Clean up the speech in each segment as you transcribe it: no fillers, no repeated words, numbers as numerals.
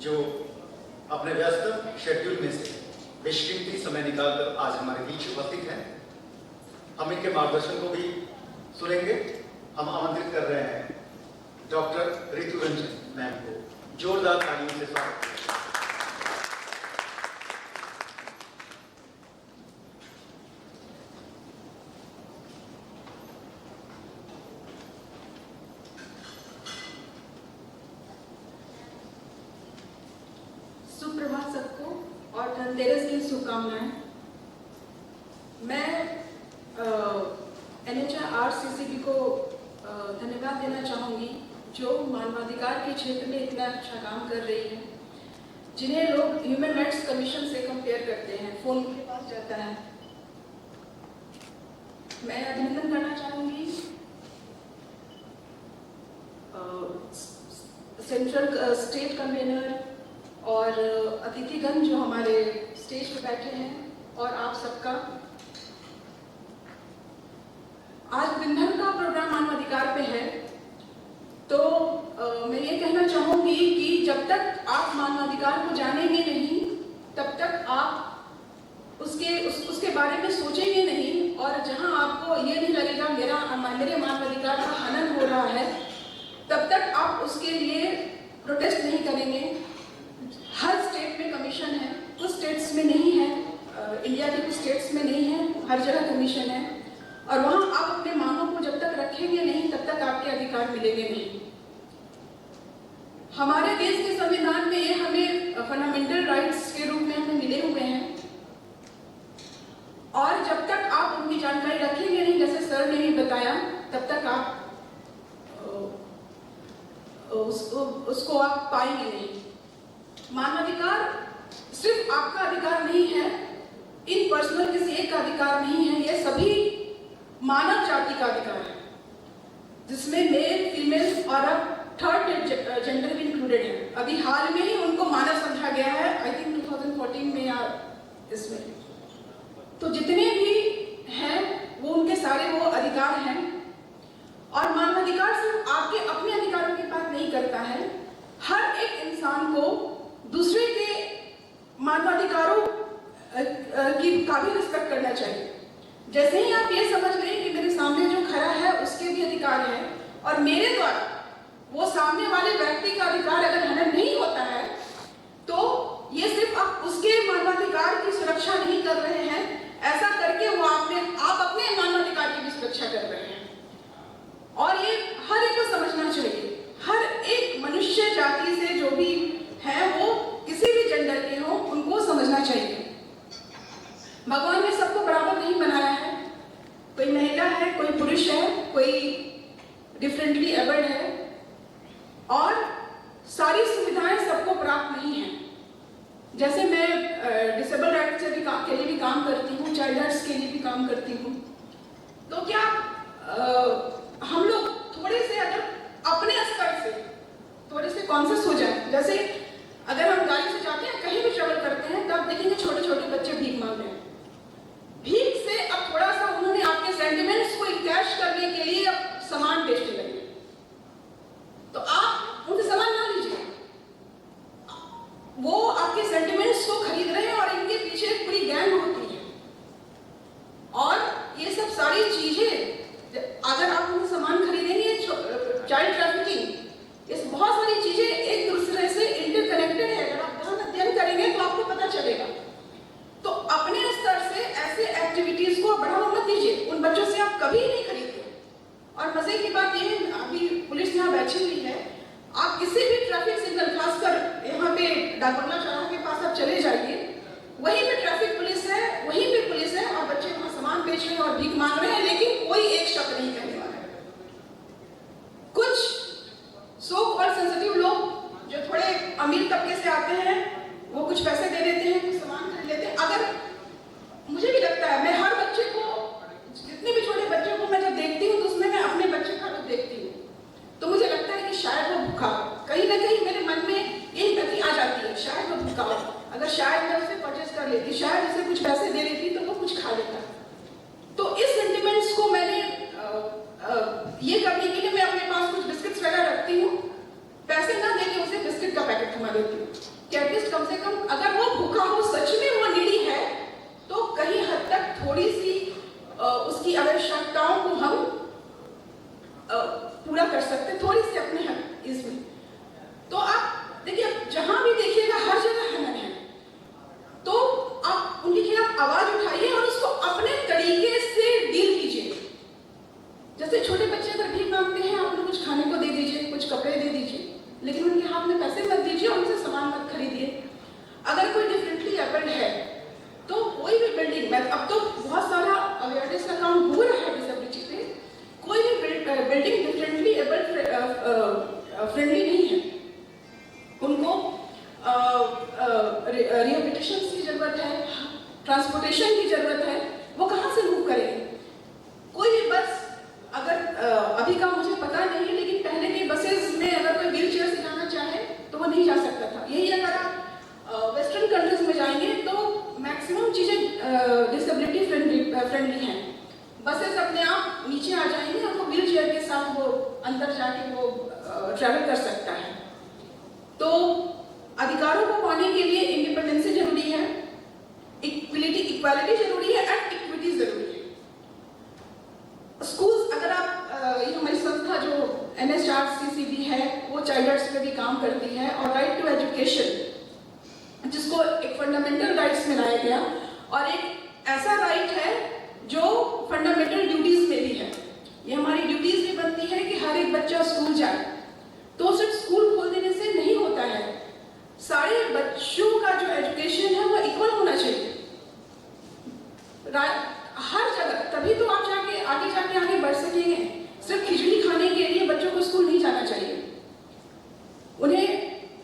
जो अपने व्यस्त शेड्यूल में से बेशकीमती समय निकालकर आज हमारे बीच उपस्थित हैं। हम इनके मार्गदर्शन को भी सुनेंगे। हम आमंत्रित कर रहे हैं डॉक्टर ऋतु रंजन मैम को जोरदार तालियों से स्वागत। सुप्रभात सबको और धनतेरस की शुभकामनाएं। मैं NHRCCB को धन्यवाद देना चाहूँगी जो मानवाधिकार के क्षेत्र में इतना अच्छा काम कर रही है, जिन्हें लोग ह्यूमन राइट्स कमीशन से कंपेयर करते हैं, फोन के पास जाता है। मैं अभिनंदन करना चाहूँगी सेंट्रल स्टेट कन्वेनर और अतिथिगण जो हमारे स्टेज पे बैठे हैं और आप सबका। आज दिन भर का प्रोग्राम मानवाधिकार पे है, तो मैं ये कहना चाहूँगी कि जब तक आप मानवाधिकार को जानेंगे नहीं तब तक आप उसके बारे में सोचेंगे नहीं, और जहाँ आपको ये नहीं लगेगा मेरे मानवाधिकार का हनन हो रहा है, तब तक आप उसके लिए प्रोटेस्ट नहीं करेंगे। हर स्टेट में कमीशन है, कुछ स्टेट्स में नहीं है, इंडिया के कुछ स्टेट्स में नहीं है, हर जगह कमीशन है, और वहाँ आप अपने मांगों को जब तक रखेंगे नहीं तब तक आपके अधिकार मिलेंगे नहीं। हमारे देश के संविधान में ये हमें फंडामेंटल राइट्स के रूप में हमें मिले हुए हैं, और जब तक आप उनकी जानकारी रखेंगे नहीं, जैसे सर ने भी बताया, तब तक आप उसको आप पाएंगे नहीं। मानवाधिकार सिर्फ आपका अधिकार नहीं है, इन पर्सनल किसी एक का अधिकार नहीं है, ये सभी मानव जाति का अधिकार है, जिसमें मेल, फीमेल और अब थर्ड जेंडर भी इंक्लूडेड है। अभी हाल में ही उनको मानव समझा गया है, आई थिंक 2014 में या इसमें। तो जितने भी हैं वो उनके सारे वो अधिकार हैं, और मानवाधिकार सिर्फ आपके अपने अधिकारों की बात नहीं करता है, हर एक इंसान को दूसरे के मानवाधिकारों का भी रिस्पेक्ट करना चाहिए। जैसे ही आप ये समझ लें कि मेरे सामने जो खड़ा है उसके भी अधिकार है, और मेरे द्वारा वो सामने वाले व्यक्ति का अधिकार अगर हनन नहीं होता है, तो ये सिर्फ आप उसके मानवाधिकार की सुरक्षा नहीं कर रहे हैं, ऐसा करके वो आप अपने मानवाधिकार की भी सुरक्षा कर रहे हैं। और ये हर एक को समझना चाहिए, हर एक मनुष्य जाति से जो भी है वो किसी भी जेंडर के हो, उनको समझना चाहिए। भगवान ने सबको बराबर नहीं बनाया है, कोई महिला है, कोई पुरुष है, कोई डिफरेंटली एबल्ड है, और सारी सुविधाएं सबको प्राप्त नहीं है। जैसे मैं डिसेबल राइट्स के लिए भी काम करती हूँ, चाइल्ड राइट्स के लिए भी काम करती हूँ, तो क्या हम लोग थोड़े से अगर अपने स्तर से थोड़े से कॉन्शियस हो जाए, जैसे अगर हम गाड़ी से जाते हैं, कहीं भी ट्रेवल करते हैं, तब देखेंगे छोटे छोटे बच्चे भीख मांग रहे हैं। भीख से अब थोड़ा सा उन्होंने आपके सेंटिमेंट्स को कैश करने के लिए अब सामान बेचने लगे, तो आप उनसे सामान ना लीजिए, वो आपके सेंटिमेंट्स को खरीद रहे हैं, और इनके पीछे एक पूरी गैंग होती है, और ये सब सारी चीजें अगर आप उनसे सामान खरीदेंगे, चाइल्ड ट्रैफिकिंग, ये बहुत सारी चीजें एक दूसरे से इंटरकनेक्टेड है। अगर आप ध्यान अध्ययन करेंगे तो आपको पता चलेगा। तो अपने स्तर से ऐसे एक्टिविटीज को बढ़ावा मत दीजिए, उन बच्चों से आप कभी नहीं खरीदिए। और मजे की बात यह है, अभी पुलिस यहाँ बैठी हुई है, आप किसी भी ट्रैफिक सिग्नल, खासकर यहाँ पे डाकबंगला चौराहे के पास आप चले जाइए, वहीं पे ट्रैफिक पुलिस है, वहीं पे पुलिस है, और बच्चे वहां सामान बेच रहे हैं और भीख मांग रहे हैं, लेकिन कोई एक शब्द नहीं कहने वाला है। कुछ सो कॉल्ड सेंसिटिव लोग जो थोड़े अमीर तबके से आते हैं, वो कुछ पैसे दे देते हैं, कुछ सामान खरीद लेते हैं। अगर मुझे भी लगता है, मैं हर बच्चे को, जितने भी छोटे बच्चों को मैं जब देखती हूँ, तो उसमें मैं अपने बच्चे का रूप देखती हूँ, तो मुझे लगता है कि शायद वो भूखा, कहीं ना कहीं मेरे मन में यही गति आ जाती है, शायद वो भूखा, अगर शायद मैं उसे परचेज कर लेती, शायद उसे कुछ पैसे दे देती, तो वो कुछ खा लेता। तो इस सेंटिमेंट्स को मैंने ये करने के लिए मैं अपने पास कुछ बिस्किट्स वगैरह रखती हूँ, पैसे ना देके उसे बिस्किट का पैकेट थमा देती हूँ। कम से कम अगर वो भूखा हो, सच में वो नीडी है, तो कहीं हद तक थोड़ी सी उसकी आवश्यकताओं को हम पूरा कर सकते हैं, थोड़ी सी अपने हक इसमें। तो आप देखिए, जहां भी देखिएगा हर जगह हेमन है, तो आप उनके खिलाफ आवाज उठाइए और उसको अपने तरीके से डील कीजिए। जैसे छोटे बच्चे अगर भीख मांगते हैं, आप उन्हें कुछ खाने को दे दीजिए, कुछ कपड़े दे दीजिए, लेकिन उनके हाथ में पैसे मत दीजिए और उनसे सामान मत खरीदिए। अगर कोई डिफरेंटली एबल्ड है, तो कोई भी बिल्डिंग में, अब तो बहुत सारा अवेयरनेस का काम हो रहा है डिसेबिलिटी पे, कोई भी बिल्डिंग डिफरेंटली एबल्ड फ्रेंडली नहीं है। उनको रिहेबिलिटेशन की जरूरत है, ट्रांसपोर्टेशन की जरूरत है, वो कहाँ से मूव करेंगे? कोई भी बस, अगर अभी का मुझे पता नहीं है, लेकिन पहले की बसेस में अगर कोई व्हील चेयर से जाना चाहे तो वो नहीं जा सकता था। यही अगर आप वेस्टर्न कंट्रीज में जाएंगे तो मैक्सिमम चीजें डिसेबिलिटी फ्रेंडली हैं। बसेस अपने आप नीचे आ जाएंगे और वो व्हील चेयर के साथ वो अंदर जाके वो ट्रैवल कर सकता है। तो अधिकारों को पाने के लिए इंडिपेंडेंसी जरूरी है, इक्वालिटी जरूरी है एंड इक्विटी जरूरी है। स्कूल्स, अगर आप ये हमारी संस्था जो NHRCCB है, वो चाइल्ड राइट्स पे भी काम करती है, और राइट टू एजुकेशन, जिसको एक फंडामेंटल राइट्स में लाया गया, और एक ऐसा राइट है जो फंडामेंटल ड्यूटीज में भी है। ये हमारी ड्यूटीज भी बनती है कि हर एक बच्चा स्कूल जाए। तो सिर्फ स्कूल खोल देने से नहीं होता है, सारे बच्चों का जो एजुकेशन है वो इक्वल होना चाहिए हर जगह, तभी तो आप जाके आगे बढ़ सकेंगे। सिर्फ खिचड़ी खाने के लिए बच्चों को स्कूल नहीं जाना चाहिए। उन्हें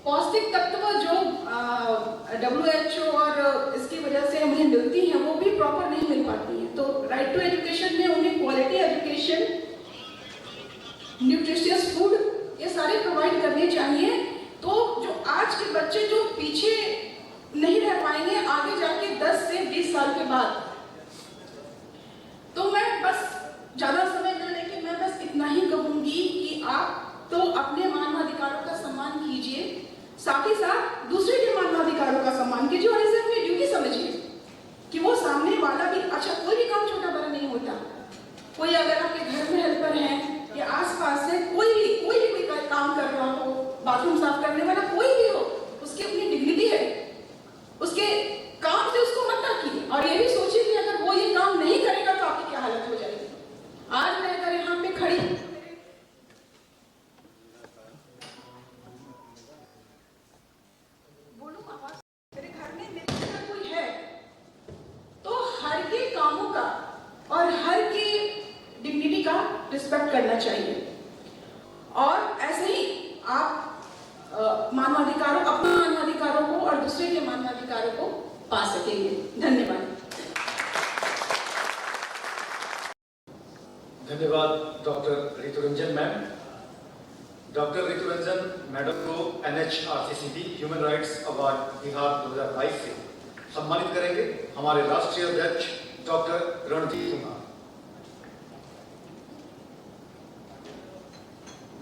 पौष्टिक तत्व जो WHO और इसकी वजह से उन्हें मिलती हैं, वो भी प्रॉपर नहीं मिल पाती हैं। तो राइट टू एजुकेशन में उन्हें क्वालिटी एजुकेशन, न्यूट्रिशियस फूड, ये सारे प्रोवाइड करने चाहिए। तो जो आज के बच्चे जो पीछे नहीं रह पाएंगे आगे जाके 10 से 20 साल के बाद। तो मैं बस ज्यादा समय न लेके मैं बस इतना ही कहूंगी कि आप तो अपने मानवाधिकारों का सम्मान कीजिए, साथ ही साथ दूसरे के मानवाधिकारों का सम्मान कीजिए, और इसे अपनी ड्यूटी समझिए कि वो सामने वाला भी, अच्छा कोई भी काम छोटा बड़ा नहीं होता। कोई अगर आपके घर में हेल्पर है या आसपास से कोई भी काम कर रहा हो, बाथरूम साफ करने वाला कोई भी हो, उसकी अपनी डिग्निटी है, उसके काम से उसको मत ताकिए। और ये भी सोचिए कि अगर वो ये काम नहीं करेगा तो आपकी क्या हालत हो जाएगी। आज मैं अगर यहाँ पे खड़ी बोलूं, आवाज मेरे घर में मेरे अगर कोई है, तो हर के कामों का और हर के डिग्निटी का रिस्पेक्ट करना चाहिए। और ऐसे ही आप मानवाधिकारों, अपने मानवाधिकारों को और दूसरे के मानवाधिकारों को पा सकेंगे। धन्यवाद। धन्यवाद डॉक्टर ऋतुरंजन मैम। डॉक्टर ऋतुरंजन मैडम को NHRCCB human rights award Bihar 2022 से सम्मानित करेंगे हमारे राष्ट्रीय अध्यक्ष डॉक्टर रणधीर कुमार।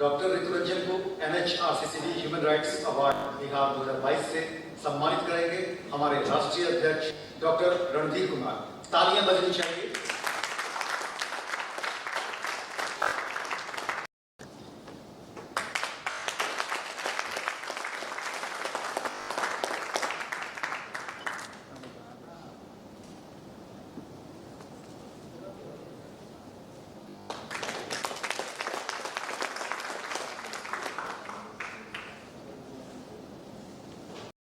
डॉक्टर ऋतुरंजन को NHRCCB human rights award Bihar 2022 से सम्मानित करेंगे हमारे राष्ट्रीय अध्यक्ष डॉक्टर रणधीर कुमार। तालियां बजनी चाहिए।